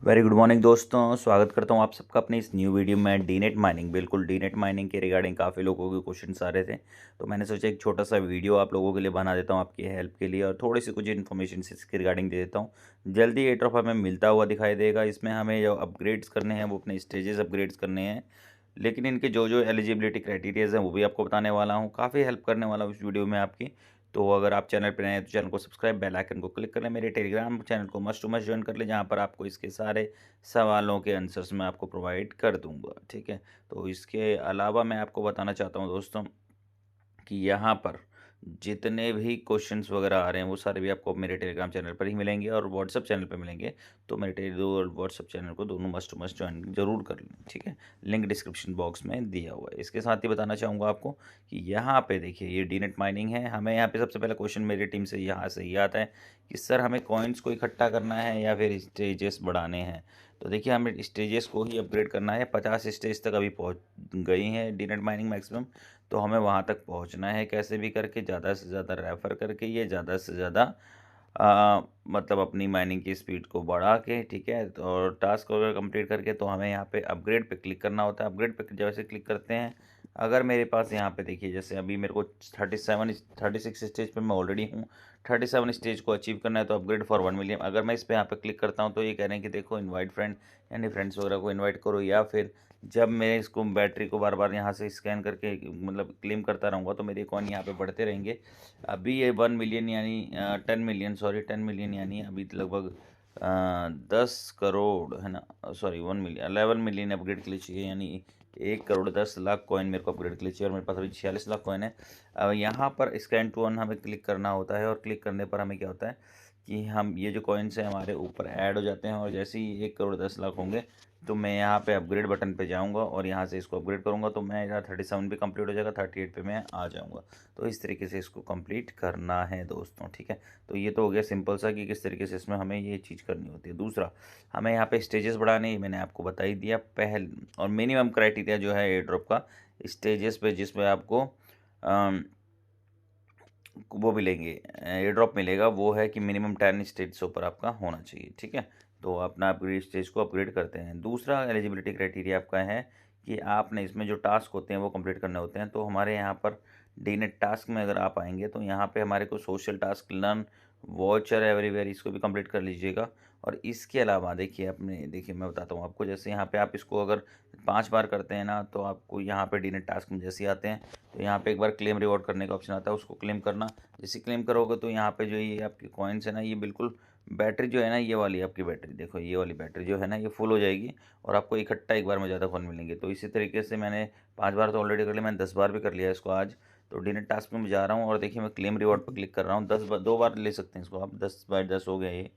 Very good morning दोस्तों, स्वागत करता हूँ आप सबका अपने इस न्यू वीडियो में। डीनेट माइनिंग, बिल्कुल डीनेट माइनिंग के रिगार्डिंग काफ़ी लोगों के क्वेश्चन आ रहे थे, तो मैंने सोचा एक छोटा सा वीडियो आप लोगों के लिए बना देता हूँ आपकी हेल्प के लिए, और थोड़ी सी कुछ इन्फॉर्मेशन इसके रिगार्डिंग दे देता हूँ। जल्दी एयर ड्रॉप हमें मिलता हुआ दिखाई देगा। इसमें हमें जो अपग्रेड्स करने हैं वो अपने स्टेजेस अपग्रेड्स करने हैं, लेकिन इनके जो जो एलिजिबिलिटी क्राइटेरियाज हैं वो भी आपको बताने वाला हूँ। काफ़ी हेल्प करने वाला हूँ इस वीडियो में आपकी। तो अगर आप चैनल पर नए हैं तो चैनल को सब्सक्राइब, बेल आइकन को क्लिक कर लें। मेरे टेलीग्राम चैनल को मस्ट टू मस्ट ज्वाइन कर लें, जहाँ पर आपको इसके सारे सवालों के आंसर्स मैं आपको प्रोवाइड कर दूंगा। ठीक है, तो इसके अलावा मैं आपको बताना चाहता हूँ दोस्तों कि यहाँ पर जितने भी क्वेश्चंस वगैरह आ रहे हैं वो सारे भी आपको मेरे टेलीग्राम चैनल पर ही मिलेंगे और व्हाट्सअप चैनल पर मिलेंगे। तो मेरे टेलीग्राम और व्हाट्सअप चैनल को दोनों मस्ट मस्ट ज्वाइन जरूर कर लें। ठीक है, लिंक डिस्क्रिप्शन बॉक्स में दिया हुआ है। इसके साथ ही बताना चाहूँगा आपको कि यहाँ पे देखिए ये डीनेट माइनिंग है। हमें यहाँ पे सबसे पहला क्वेश्चन मेरी टीम से यहाँ से ये आता है कि सर हमें कॉइन्स को इकट्ठा करना है या फिर स्टेजेस बढ़ाने हैं। तो देखिए हमें स्टेजेस को ही अपग्रेड करना है। 50 स्टेज तक अभी पहुँच गई हैं डीनेट माइनिंग मैक्सिमम। तो हमें वहाँ तक पहुँचना है कैसे भी करके, ज़्यादा से ज़्यादा रेफ़र करके, ये ज़्यादा से ज़्यादा मतलब अपनी माइनिंग की स्पीड को बढ़ा के। ठीक है, तो और टास्क वगैरह कंप्लीट करके तो हमें यहाँ पे अपग्रेड पे क्लिक करना होता है। अपग्रेड पे जैसे क्लिक करते हैं, अगर मेरे पास यहाँ पे देखिए जैसे अभी मेरे को 36 स्टेज पे मैं ऑलरेडी हूँ। 37 स्टेज को अचीव करना है तो अपग्रेड फॉर 1 मिलियन। अगर मैं इस पे यहाँ पे क्लिक करता हूँ तो ये कह रहे हैं कि देखो इनवाइट फ्रेंड, यानी फ्रेंड्स वगैरह को इनवाइट करो, या फिर जब मैं इसको बैटरी को बार बार यहाँ से स्कैन करके मतलब क्लेम करता रहूँगा तो मेरे कॉइन यहाँ पे बढ़ते रहेंगे। अभी ये 1 मिलियन यानी 10 मिलियन, सॉरी 10 मिलियन यानी अभी लगभग 10 करोड़ है ना, सॉरी 1 मिलियन 11 मिलियन अपग्रेड के लिए चाहिए, यानी 1 करोड़ 10 लाख कॉइन मेरे को अपग्रेड के लिए चाहिए, और मेरे पास अभी 46 लाख कॉइन है। अब यहाँ पर स्कैन टू अर्न हमें क्लिक करना होता है, और क्लिक करने पर हमें क्या होता है कि हम ये जो कॉइन्स हैं हमारे ऊपर ऐड हो जाते हैं, और जैसे ही 1 करोड़ 10 लाख होंगे तो मैं यहाँ पे अपग्रेड बटन पे जाऊँगा और यहाँ से इसको अपग्रेड करूँगा, तो मैं यहाँ 37 भी कंप्लीट हो जाएगा, 38 पे मैं आ जाऊँगा। तो इस तरीके से इसको कंप्लीट करना है दोस्तों। ठीक है, तो ये तो हो गया सिंपल सा कि किस तरीके से इसमें हमें ये चीज़ करनी होती है। दूसरा, हमें यहाँ पे स्टेजेस बढ़ाने, ये मैंने आपको बता ही दिया पहल। और मिनिमम क्राइटेरिया जो है एयर ड्रॉप का स्टेजेस पे, जिसमें आपको वो मिलेंगे, एयर ड्रॉप मिलेगा, वो है कि मिनिमम 10 स्टेज से ऊपर आपका होना चाहिए। ठीक है, तो अपना अपग्रेड स्टेज को अपग्रेड करते हैं। दूसरा एलिजिबिलिटी क्राइटेरिया आपका है कि आपने इसमें जो टास्क होते हैं वो कंप्लीट करने होते हैं। तो हमारे यहाँ पर डीनेट टास्क में अगर आप आएंगे तो यहाँ पे हमारे को social task, learn watcher everywhere, इसको भी कंप्लीट कर लीजिएगा। और इसके अलावा देखिए अपने, देखिए मैं बताता हूँ आपको, जैसे यहाँ पे आप इसको अगर 5 बार करते हैं ना तो आपको यहाँ पे डीनेट टास्क में जैसे आते हैं तो यहाँ पे एक बार क्लेम रिवॉर्ड करने का ऑप्शन आता है, उसको क्लेम करना। जैसे क्लेम करोगे तो यहाँ पे जो ये आपके कॉइन्स है ना, ये बिल्कुल बैटरी जो है ना, ये वाली आपकी बैटरी देखो, ये वाली बैटरी जो है ना ये फुल हो जाएगी, और आपको इकट्ठा एक बार में ज़्यादा कॉइन मिलेंगे। तो इसी तरीके से मैंने 5 बार तो ऑलरेडी कर लिया, मैंने 10 बार भी कर लिया इसको आज। तो डिनर टास्क में मैं जा रहा हूँ और देखिए मैं क्लेम रिवॉर्ड पर क्लिक कर रहा हूँ। 10 बार, 2 बार ले सकते हैं इसको आप, 10/10 हो गया ये।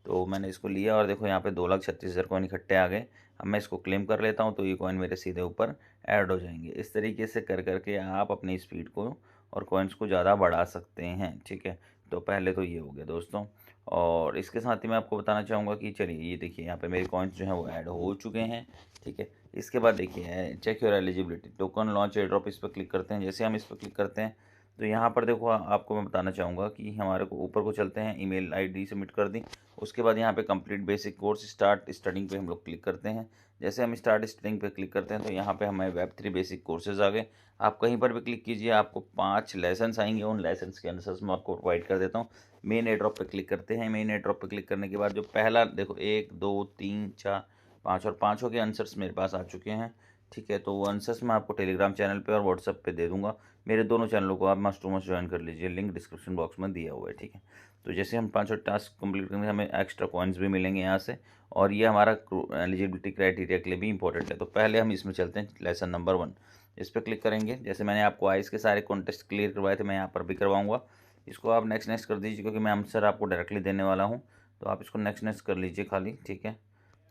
तो मैंने इसको लिया और देखो यहाँ पे 2,36,000 कॉइन इकट्ठे आ गए। अब मैं इसको क्लेम कर लेता हूँ तो ये कॉइन मेरे सीधे ऊपर ऐड हो जाएंगे। इस तरीके से कर करके आप अपनी स्पीड को और कॉइन्स को ज़्यादा बढ़ा सकते हैं। ठीक है, तो पहले तो ये हो गया दोस्तों। और इसके साथ ही मैं आपको बताना चाहूँगा कि चलिए ये देखिए यहाँ पे मेरे कॉइन्स जो हैं वो ऐड हो चुके हैं। ठीक है, इसके बाद देखिए check your eligibility, token launch airdrop, इस पर क्लिक करते हैं। जैसे हम इस पर क्लिक करते हैं तो यहाँ पर देखो आपको मैं बताना चाहूँगा कि हमारे को ऊपर को चलते हैं, ईमेल आईडी सबमिट कर दी। उसके बाद यहाँ पे complete basic course start studying पे हम लोग क्लिक करते हैं। जैसे हम स्टार्ट स्टडिंग पे क्लिक करते हैं तो यहाँ पे हमें वेब 3 बेसिक कोर्सेज आ गए। आप कहीं पर भी क्लिक कीजिए, आपको 5 लेसन्स आएंगे, उन लेसन्स के आंसर्स मैं आपको प्रोवाइड कर देता हूँ। मेन एयर ड्रॉप पे क्लिक करते हैं। मेन एयर ड्रॉप पे क्लिक करने के बाद जो पहला देखो 1 2 3 4 5, और पाँचों के आंसर्स मेरे पास आ चुके हैं। ठीक है, तो वो आंसर्स मैं आपको टेलीग्राम चैनल पे और व्हाट्सएप पे दे दूंगा। मेरे दोनों चैनलों को आप मस्ट टू मस्ट ज्वाइन कर लीजिए, लिंक डिस्क्रिप्शन बॉक्स में दिया हुआ है। ठीक है, तो जैसे हम 5 टास्क कंप्लीट करेंगे हमें एक्स्ट्रा कॉइन्स भी मिलेंगे यहाँ से, और ये हमारा एलिजिबिलिटी क्राइटेरिया के लिए भी इंपॉर्टेंट है। तो पहले हम इसमें चलते हैं, लेसन नंबर 1 इस पर क्लिक करेंगे। जैसे मैंने आपको आइस के सारे कॉन्टेस्ट क्लियर करवाए थे, मैं यहाँ पर भी करवाऊँगा। इसको आप नेक्स्ट नेक्स्ट कर दीजिए, क्योंकि मैं आंसर आपको डायरेक्टली देने वाला हूँ। तो आप इसको नेक्स्ट नेक्स्ट कर लीजिए खाली। ठीक है,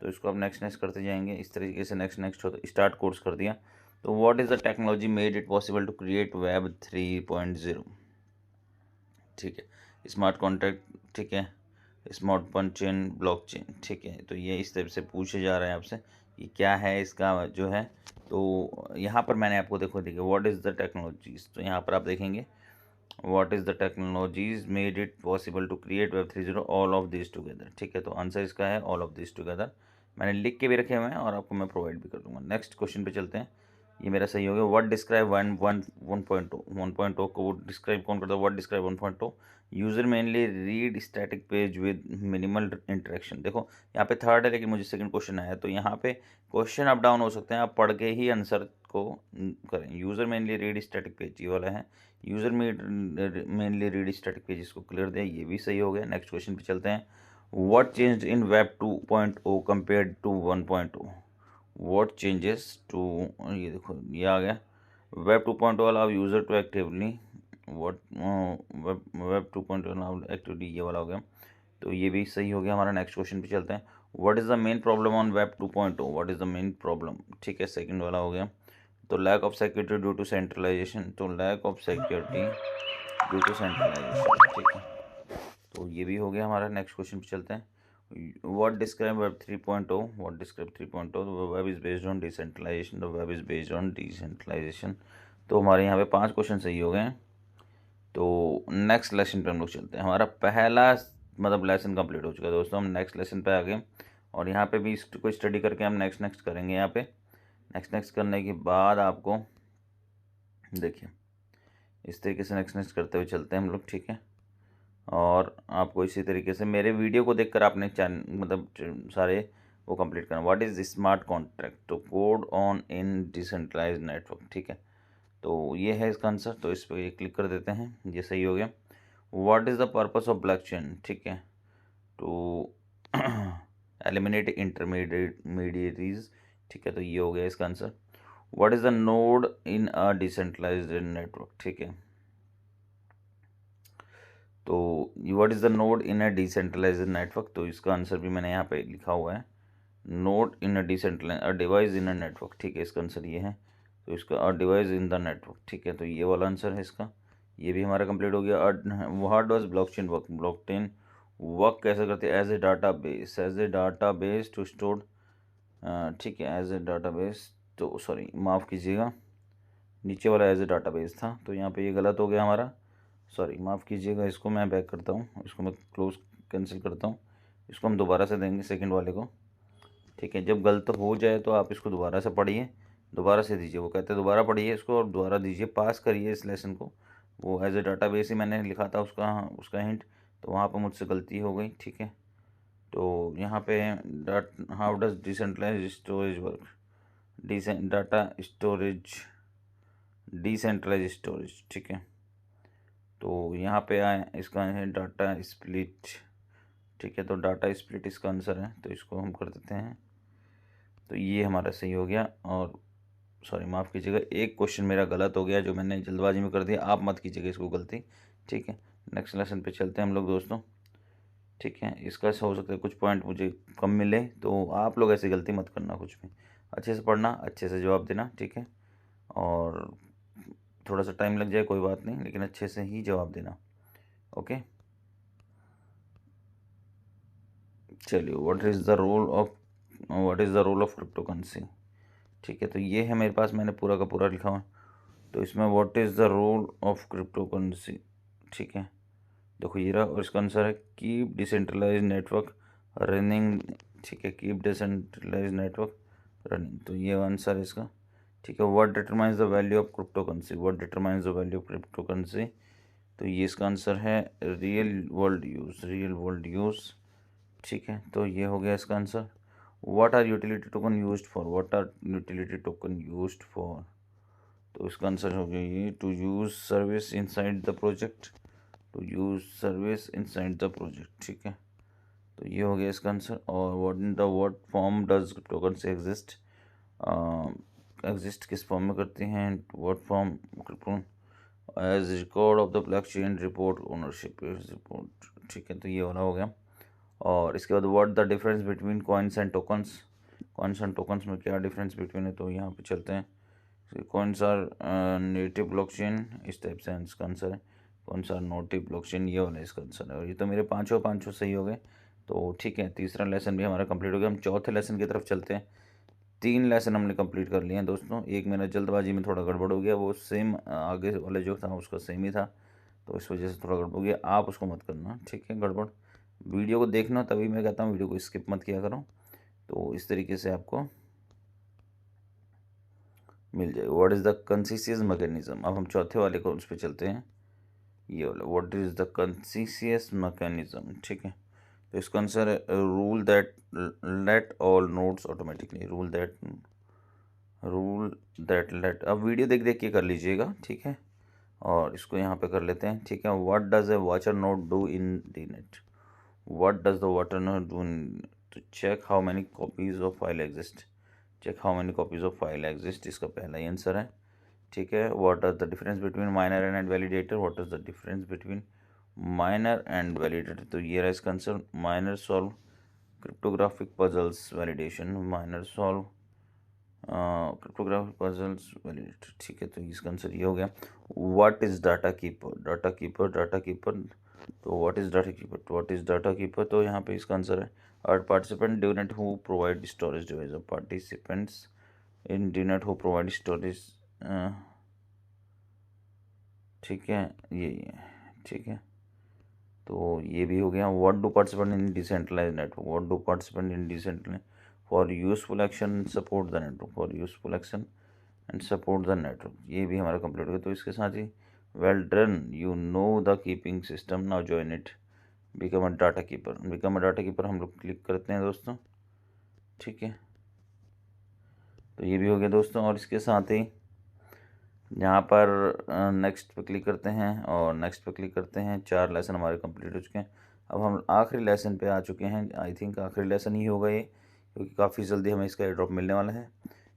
तो इसको आप नेक्स्ट नेक्स्ट करते जाएंगे इस तरीके से। नेक्स्ट नेक्स्ट होता, स्टार्ट कोर्स कर दिया। तो what is the technology made it possible to create web 3.0। ठीक है, स्मार्ट कॉन्ट्रैक्ट, ठीक है, स्मार्ट पन चेन, ब्लॉक चेन। ठीक है, तो ये इस तरह से पूछे जा रहा है आपसे कि क्या है इसका जो है। तो यहाँ पर मैंने आपको देखो देखिए व्हाट इज़ द टेक्नोलॉजीज, तो यहाँ पर आप देखेंगे what is the technologies made it possible to create web 3.0, all of this together. ठीक है, तो आंसर इसका है ऑल ऑफ दिस टुगेदर। मैंने लिख के भी रखे हुए हैं और आपको मैं प्रोवाइड भी कर दूंगा। नेक्स्ट क्वेश्चन पे चलते हैं। ये मेरा सही हो गया। व्हाट डिस्क्राइब 1.0 को डिस्क्राइब कौन करता है? What describe 1.0 user mainly read static page with minimal interaction. देखो यहाँ पे थर्ड है, लेकिन मुझे सेकंड क्वेश्चन आया, तो यहाँ पे क्वेश्चन अप डाउन हो सकते हैं, आप पढ़ के ही आंसर को करें। User mainly read static page, ये वाला है। User mainly read static page, इसको क्लियर दें, ये भी सही हो गया। नेक्स्ट क्वेश्चन पे चलते हैं। What change in web 2.0 compared to 1.0? What changes to, ये देखो ये आ गया। Web 2.0 allow user to actively what web 2.0 allow actively, ये वाला हो गया, तो ये भी सही हो गया हमारा। नेक्स्ट क्वेश्चन पे चलते हैं। What is the main problem on web 2.0? What is the main problem, ठीक है, सेकंड वाला हो गया। तो lack of security due to centralisation, तो lack of security due to centralisation, ठीक है, तो ये भी हो गया हमारा। नेक्स्ट क्वेश्चन पे चलते हैं। What describe web 3.0? What describe 3.0? The web is based on decentralization, the web is based on decentralization. तो हमारे यहाँ पे 5 क्वेश्चन सही हो गए हैं। तो नेक्स्ट लेसन पे हम लोग चलते हैं। हमारा पहला मतलब लेसन कंप्लीट हो चुका है दोस्तों। हम नेक्स्ट लेसन पे आ गए और यहाँ पे भी इसको स्टडी करके हम नेक्स्ट करेंगे। यहाँ पे नेक्स्ट करने के बाद आपको देखिए इस तरीके से नेक्स्ट करते हुए चलते हैं हम लोग, ठीक है। और आपको इसी तरीके से मेरे वीडियो को देखकर आपने मतलब सारे वो कंप्लीट करना। What is smart contract to code on in decentralise network, ठीक है, तो ये है इसका आंसर। तो इस पर क्लिक कर देते हैं, ये सही हो गया। What is the purpose of blockchain, ठीक है, टू एलिमिनेट इंटरमीडिएटरीज, ठीक है, तो ये हो गया इसका answer. What is the node in a decentralized network, ठीक है, तो what is the node in a decentralized network, तो इसका आंसर भी मैंने यहाँ पे लिखा हुआ है। Node in a decentralize a device in a network, ठीक है, इसका आंसर ये है। तो इसका a device in the network, ठीक है, तो ये वाला आंसर है इसका। ये भी हमारा कंप्लीट हो गया। What does blockchain work? Blockchain work कैसे करते हैं? As a database to store, ठीक है, एज ए डाटा बेस, तो सॉरी माफ़ कीजिएगा, नीचे वाला एज ए डाटा बेस था, तो यहाँ पे ये गलत हो गया हमारा, सॉरी माफ़ कीजिएगा। इसको मैं बैक करता हूँ, इसको मैं क्लोज कैंसिल करता हूँ, इसको हम दोबारा से देंगे सेकंड वाले को, ठीक है। जब गलत हो जाए तो आप इसको दोबारा से पढ़िए, दोबारा से दीजिए, वो कहते हैं दोबारा पढ़िए इसको और दोबारा दीजिए, पास करिए इस लेसन को। वो एज ए डाटा बेस ही मैंने लिखा था उसका उसका हिंट, तो वहाँ पर मुझसे गलती हो गई, ठीक है। तो यहाँ पे how does decentralize storage work? Decentralize storage, ठीक है, तो यहाँ पे आए इसका है डाटा स्प्लिट, ठीक है, तो डाटा स्प्लिट इसका आंसर है, तो इसको हम कर देते हैं। तो ये हमारा सही हो गया। और सॉरी माफ़ कीजिएगा, एक क्वेश्चन मेरा गलत हो गया जो मैंने जल्दबाजी में कर दिया, आप मत कीजिएगा इसको गलती, ठीक है। नेक्स्ट लेसन पे चलते हैं हम लोग दोस्तों, ठीक है। इसका हो सकता है कुछ पॉइंट मुझे कम मिले, तो आप लोग ऐसी गलती मत करना, कुछ भी अच्छे से पढ़ना, अच्छे से जवाब देना, ठीक है। और थोड़ा सा टाइम लग जाए कोई बात नहीं, लेकिन अच्छे से ही जवाब देना, ओके। चलिए, what is the role of cryptocurrency, ठीक है, तो ये है मेरे पास, मैंने पूरा का पूरा लिखा हुआ है। तो इसमें what is the role of cryptocurrency, ठीक है, देखो ये रहा, और इसका आंसर है कीप डिसेंट्रलाइज नेटवर्क रनिंग, ठीक है, कीप डिसेंट्रलाइज नेटवर्क रनिंग, तो ये आंसर है इसका, ठीक है। What determines the value of crypto currency? What determines the value of crypto currency? तो ये इसका आंसर है रियल वर्ल्ड यूज़, ठीक है, तो ये हो गया इसका answer. What are utility token used for? What are utility token used for? तो इसका आंसर हो गया ये to use service inside the project, to use service inside the project, ठीक है, तो ये हो गया इसका आंसर। और व्हाट फॉर्म डज टोकन से एग्जिस्ट? एग्जिस्ट किस फॉर्म में करते हैं? What form as record of the blockchain report ownership report, ठीक है, तो ये वाला हो गया। और इसके बाद what the difference between coins and tokens? Coins and tokens में क्या डिफरेंस बिटवीन है? तो यहाँ पे चलते हैं। कॉइन्स आर नेटिव ब्लॉकचेन, इस टाइप से इसका आंसर है। कौन सा नेटिव ब्लॉकचेन, ये वाला इसका आंसर है। और ये तो मेरे पाँचों सही हो गए, तो ठीक है, तीसरा लेसन भी हमारा कंप्लीट हो गया। हम चौथे लेसन की तरफ चलते हैं। 3 लेसन हमने कंप्लीट कर लिए हैं दोस्तों। एक मेरा जल्दबाजी में थोड़ा गड़बड़ हो गया, वो सेम आगे वाले जो था उसका सेम ही था, तो इस वजह से थोड़ा गड़बड़ हो गया। आप उसको मत करना, ठीक है, गड़बड़ वीडियो को देखना, तभी मैं कहता हूँ वीडियो को स्किप मत किया करो। तो इस तरीके से आपको मिल जाएगा। What is the consensus mechanism. अब हम चौथे वाले को उस पर चलते हैं, ये वाला what is the consensus mechanism. ठीक है, तो इसका आंसर है rule that let all nodes automatically, rule that let. अब वीडियो देख देख के कर लीजिएगा, ठीक है, और इसको यहाँ पे कर लेते हैं। ठीक है, what does a watcher node do in DNet. What does the watcher node do in, तो check how many copies of file exist, check how many copies of file exist, इसका पहला ही आंसर है। ठीक है, what are the difference between miner and validator, what is the difference between miner and validator, तो ये रहा इसका answer. Miner solve cryptographic puzzles validation, miner solve cryptographic puzzles validator. ठीक है, तो इसका आंसर ये हो गया। What is data keeper, data keeper, data keeper, तो what is data keeper, what is data keeper, तो यहाँ पे इसका आंसर है participant DNet who provide storage device, participants in DNet who provide storage. ठीक है, ये ठीक है, तो ये भी हो गया। What do participant in decentralise network, what do participant in decentralise for useful action support the network, for useful action and support the network, ये भी हमारा कंप्लीट हो गया। तो इसके साथ ही well done, you know the keeping system, now join it, become a data keeper, become a data keeper हम लोग क्लिक करते हैं दोस्तों। ठीक है, तो ये भी हो गया दोस्तों, और इसके साथ ही यहाँ पर नेक्स्ट पे क्लिक करते हैं, और नेक्स्ट पे क्लिक करते हैं। 4 लेसन हमारे कंप्लीट हो चुके हैं। अब हम आखिरी लेसन पे आ चुके हैं, आई थिंक आखिरी लेसन ही होगा ये, क्योंकि काफ़ी जल्दी हमें इसका एयर ड्रॉप मिलने वाला है।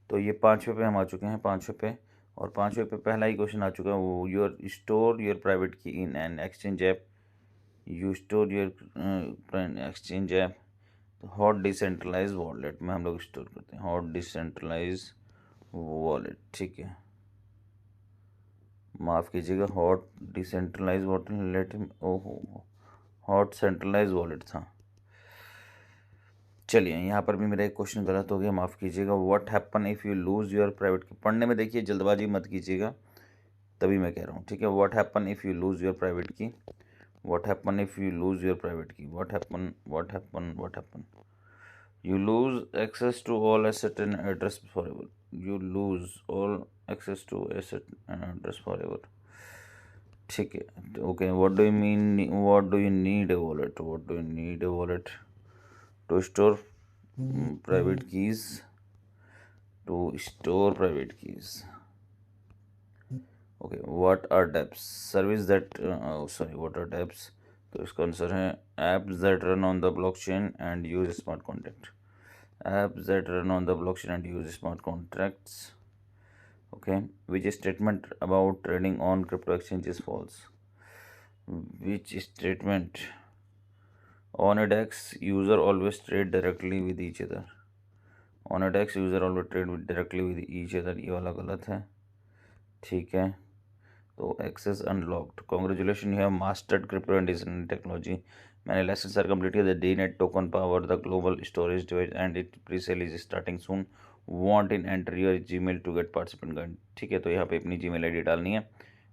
तो ये 5वें पे हम आ चुके हैं, 5वें पे, और 5वें पे पहला ही क्वेश्चन आ चुका है, वो your store your private key in an exchange app, you store your exchange app hot decentralize wallet में हम लोग स्टोर करते हैं, हॉट डिसेंट्रलाइज वॉलेट। ठीक है, माफ़ कीजिएगा, हॉट डिसेंट्रलाइज वॉलेट, ओहो हॉट सेंट्रलाइज वॉलेट था। चलिए, यहाँ पर भी मेरा एक क्वेश्चन गलत हो गया, माफ़ कीजिएगा। What happen if you lose your private की, पढ़ने में देखिए जल्दबाजी मत कीजिएगा, तभी मैं कह रहा हूँ। ठीक है, what happen if you lose your private key, what happen if you lose your private key, what happen, what happen, what happen, you lose access to all asset and address forever, you lose all access to asset and address forever। ठीक है, okay, what do you mean, what do you need a wallet, what do you need a wallet to store private keys, to store private keys। Okay, what are dApps, service that what are dApps, तो इसका answer है apps that run on the blockchain and use smart contract, apps that run on the blockchain and use smart contracts। Okay, which statement about trading on crypto exchange is false, which statement, on a DEX user always trade directly with each other, on a DEX user always trade directly with each other, ये वाला गलत है। ठीक है, तो access unlocked, congratulation you have mastered crypto and decentralised technology, मैंने lessons are completed, the DNet token power the global storage device and it presale is starting soon, want in enter your Gmail to get participant guide. ठीक है, तो यहाँ पे अपनी Gmail ID डालनी है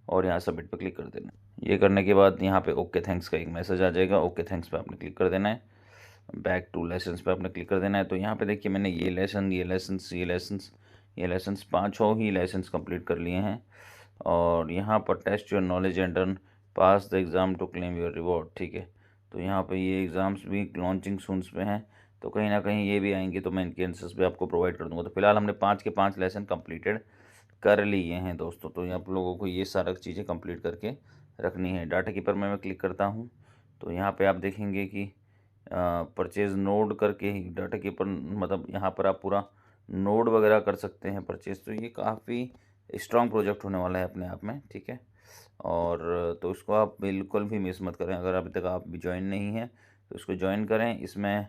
और यहाँ सबमिट पे क्लिक कर देना है। ये करने के बाद यहाँ पे ओके थैंक्स का एक मैसेज आ जाएगा, ओके थैंक्स पे आपने क्लिक कर देना है, बैक टू लेसन्स पे आपने क्लिक कर देना है। तो यहाँ पे देखिए मैंने ये लेसन्स 5 ही लेसन्स कंप्लीट कर लिए हैं, और यहाँ पर test your knowledge and run pass the exam to claim your reward. ठीक है, तो यहाँ पे ये एग्ज़ाम्स भी लॉन्चिंग सून्स पे हैं, तो कहीं ना कहीं ये भी आएंगे, तो मैं इनके आंसर्स भी आपको प्रोवाइड कर दूँगा। तो फिलहाल हमने 5 के 5 लेसन कंप्लीटेड कर लिए हैं दोस्तों, तो आप लोगों को ये सारा चीज़ें कंप्लीट करके रखनी है। डाटा कीपर में मैं क्लिक करता हूँ, तो यहाँ पर आप देखेंगे कि परचेज़ नोड करके ही डाटा कीपर, मतलब यहाँ पर आप पूरा नोड वगैरह कर सकते हैं परचेज़, तो ये काफ़ी स्ट्रॉन्ग प्रोजेक्ट होने वाला है अपने आप में। ठीक है, और तो इसको आप बिल्कुल भी मिस मत करें, अगर अभी तक आप भी ज्वाइन नहीं हैं तो इसको ज्वाइन करें। इसमें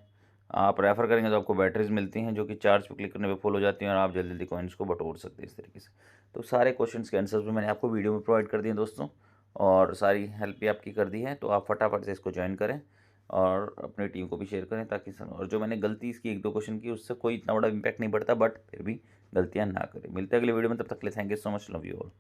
आप रेफ़र करेंगे तो आपको बैटरीज मिलती हैं, जो कि चार्ज पे क्लिक करने पे फुल हो जाती हैं, और आप जल्दी जल्दी कॉइन्स को बटोर सकते हैं इस तरीके से। तो सारे क्वेश्चंस के आंसर्स भी मैंने आपको वीडियो में प्रोवाइड कर दिए दोस्तों, और सारी हेल्प भी आपकी कर दी है, तो आप फटाफट से इसको ज्वाइन करें और अपनी टीम को भी शेयर करें, ताकि और जो मैंने गलती इसकी 1-2 क्वेश्चन की, उससे कोई इतना बड़ा इम्पैक्ट नहीं पड़ता, बट फिर भी गलतियाँ ना करें। मिलते हैं अगले वीडियो में, तब तक के लिए thank you so much, love you all.